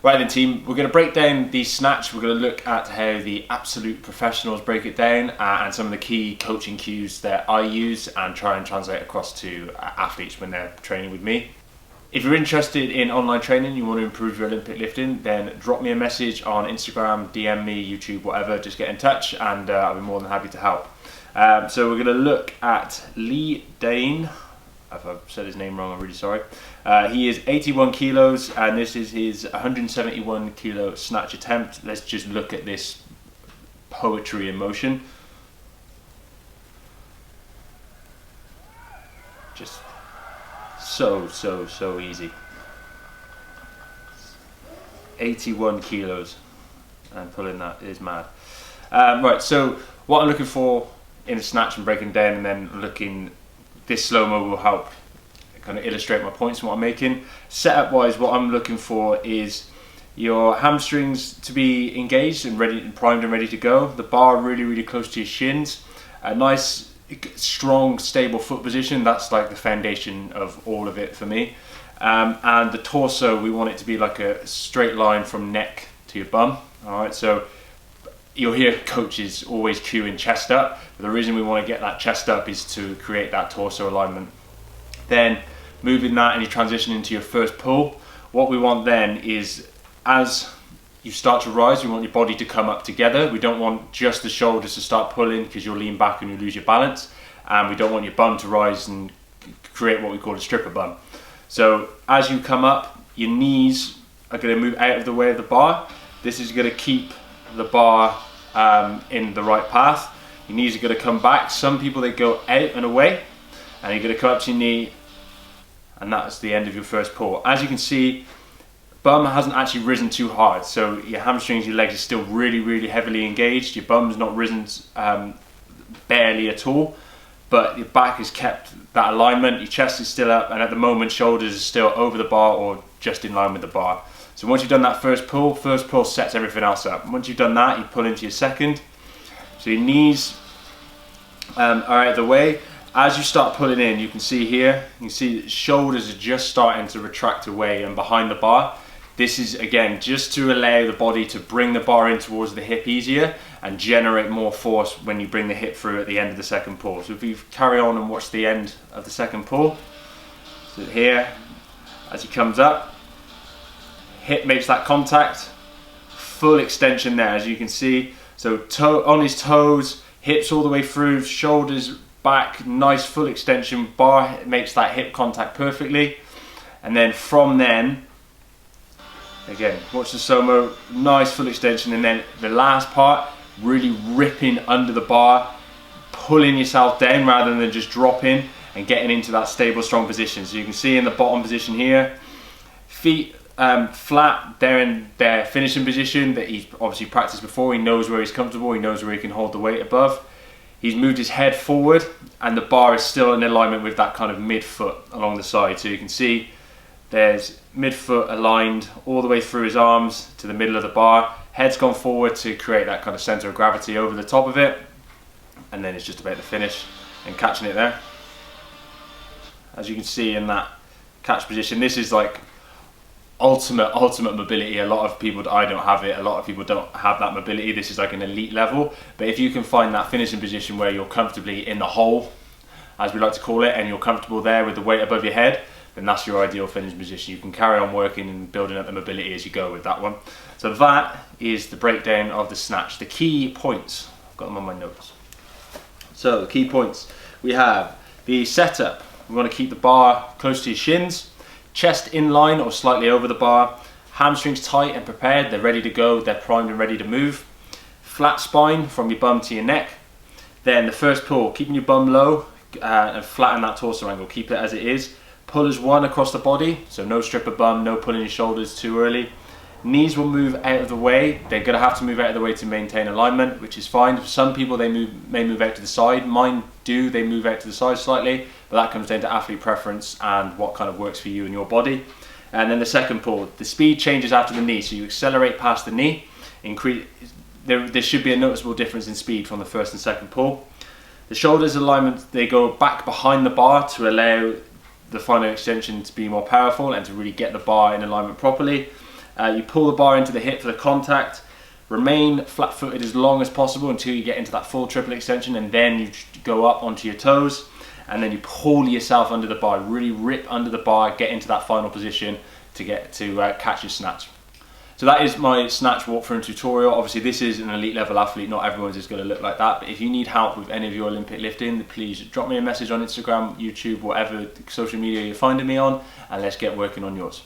Right then team, we're going to break down the snatch. We're going to look at how the absolute professionals break it down and some of the key coaching cues that I use and try and translate across to athletes when they're training with me. If you're interested in online training, you want to improve your Olympic lifting, then drop me a message on Instagram, DM me, YouTube, whatever, just get in touch and I'll be more than happy to help. So we're going to look at Lee Dane. If I've said his name wrong, I'm really sorry. He is 81 kilos and this is his 171 kilo snatch attempt. Let's just look at this poetry in motion. Just so easy. 81 kilos and pulling that is mad. Right, so what I'm looking for in a snatch and breaking down, and then looking, this slow-mo will help kind of illustrate my points and what I'm making. Setup wise, what I'm looking for is your hamstrings to be engaged and ready and primed and ready to go. The bar really close to your shins. A nice strong stable foot position, that's like the foundation of all of it for me. And the torso, we want it to be like a straight line from neck to your bum. Alright, so you'll hear coaches always cueing chest up, but the reason we want to get that chest up is to create that torso alignment. Then moving that and you transition into your first pull, what we want then is, as you start to rise, we want your body to come up together. We don't want just the shoulders to start pulling because you'll lean back and you lose your balance, and we don't want your bum to rise and create what we call a stripper bum. So as you come up, your knees are going to move out of the way of the bar. This is going to keep the bar in the right path. Your knees are going to come back. Some people, they go out and away, and you're going to come up to your knee, and that's the end of your first pull. As you can see, bum hasn't actually risen too hard, so your hamstrings, your legs are still really heavily engaged. Your bum's not risen barely at all, but your back has kept that alignment. Your chest is still up, and at the moment shoulders are still over the bar or just in line with the bar. So once you've done that first pull sets everything else up. Once you've done that, you pull into your second. So your knees are out of the way. As you start pulling in, you can see here, you can see that shoulders are just starting to retract away and behind the bar. This is, again, just to allow the body to bring the bar in towards the hip easier and generate more force when you bring the hip through at the end of the second pull. So if you carry on and watch the end of the second pull, so here, as he comes up, hip makes that contact, full extension there, as you can see. So toe on his toes, hips all the way through, shoulders back, nice full extension, bar makes that hip contact perfectly. And then from then, again, watch the slow-mo, nice full extension, and then the last part, really ripping under the bar, pulling yourself down rather than just dropping and getting into that stable, strong position. So you can see in the bottom position here, feet flat, they're in their finishing position that he's obviously practiced before. He knows where he's comfortable, he knows where he can hold the weight above. He's moved his head forward and the bar is still in alignment with that kind of mid-foot along the side. So you can see there's mid-foot aligned all the way through his arms to the middle of the bar. Head's gone forward to create that kind of center of gravity over the top of it. And then it's just about the finish and catching it there. As you can see in that catch position, this is like ultimate mobility. A lot of people, I don't have it, a lot of people don't have that mobility. This is like an elite level. But if you can find that finishing position where you're comfortably in the hole, as we like to call it, and you're comfortable there with the weight above your head, then that's your ideal finishing position. You can carry on working and building up the mobility as you go with that one. So that is the breakdown of the snatch. The key points, I've got them on my notes. So the key points, we have the setup. We want to keep the bar close to your shins, chest in line or slightly over the bar, hamstrings tight and prepared, they're ready to go, they're primed and ready to move. Flat spine from your bum to your neck. Then the first pull, keeping your bum low and flatten that torso angle, keep it as it is. Pull as one across the body, so no stripper bum, no pulling your shoulders too early. Knees will move out of the way. They're going to have to move out of the way to maintain alignment, which is fine. For some people, they may move out to the side. Mine do, they move out to the side slightly, but that comes down to athlete preference and what kind of works for you and your body. And then the second pull, the speed changes after the knee, so you accelerate past the knee. There should be a noticeable difference in speed from the first and second pull. The shoulders alignment, they go back behind the bar to allow the final extension to be more powerful and to really get the bar in alignment properly. You pull the bar into the hip for the contact. Remain flat-footed as long as possible until you get into that full triple extension, and then you go up onto your toes, and then you pull yourself under the bar. Really rip under the bar, get into that final position to get to catch your snatch. So that is my snatch walkthrough and tutorial. Obviously this is an elite level athlete, not everyone's is going to look like that, but if you need help with any of your Olympic lifting, please drop me a message on Instagram, YouTube, whatever social media you're finding me on, and let's get working on yours.